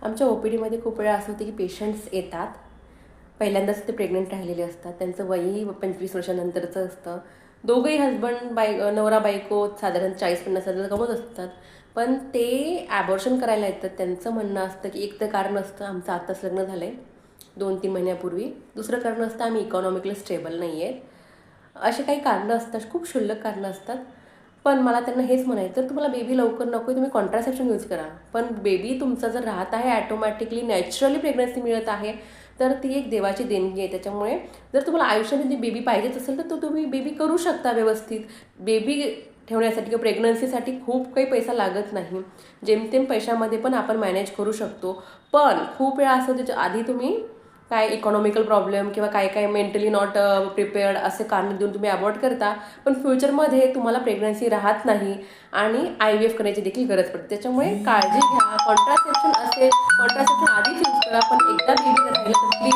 आमच्या OPDमध्ये खूप वेळा असं होतं की पेशंट्स येतात, पहिल्यांदाच ते प्रेग्नंट राहिलेले असतात, त्यांचं वयही 25 वर्षानंतरचं असतं. दोघंही हजबंड नवरा बायको साधारण 40-50 हजार कमवत असतात, पण ते ॲबॉर्शन करायला येतात. त्यांचं म्हणणं असतं की एक तर कारण असतं आमचं आत्ताच लग्न झालं आहे 2-3 महिन्यापूर्वी, दुसरं कारण असतं आम्ही इकॉनॉमिकली स्टेबल नाही आहे. अशी काही कारणं असतात, खूप क्षुल्लक कारणं असतात. पण मला त्यांना हेच म्हणायचं, तुम्हाला बेबी लवकर नको आहे, तुम्ही कॉन्ट्रासेप्शन यूज करा. पण बेबी तुमचा जर राहत आहे, ॲटोमॅटिकली नॅचरली प्रेग्नन्सी मिळत आहे, तर ती एक देवाची देणगी आहे. त्याच्यामुळे जर तुम्हाला आयुष्यामध्ये बेबी पाहिजेच असेल तर तो तुम्ही बेबी करू शकता व्यवस्थित. बेबी ठेवण्यासाठी किंवा प्रेग्नन्सीसाठी खूप काही पैसा लागत नाही. जेमतेम पैशामध्ये पण आपण मॅनेज करू शकतो. पण खूप वेळा असं त्याच्या आधी तुम्ही काय इकॉनॉमिकल प्रॉब्लेम किंवा काय काय मेंटली नॉट प्रिपेअर्ड असे कारण देऊन तुम्ही अवॉइड करता, पण फ्युचरमध्ये तुम्हाला प्रेग्नन्सी राहत नाही आणि IVF करण्याची देखील गरज पडते. त्याच्यामुळे काळजी घ्या. कॉन्ट्रासेप्शन असेल, कॉन्ट्रासेप्शन आधीच यूज करा, पण एकदा बेबी जर राहिलं तर प्लीज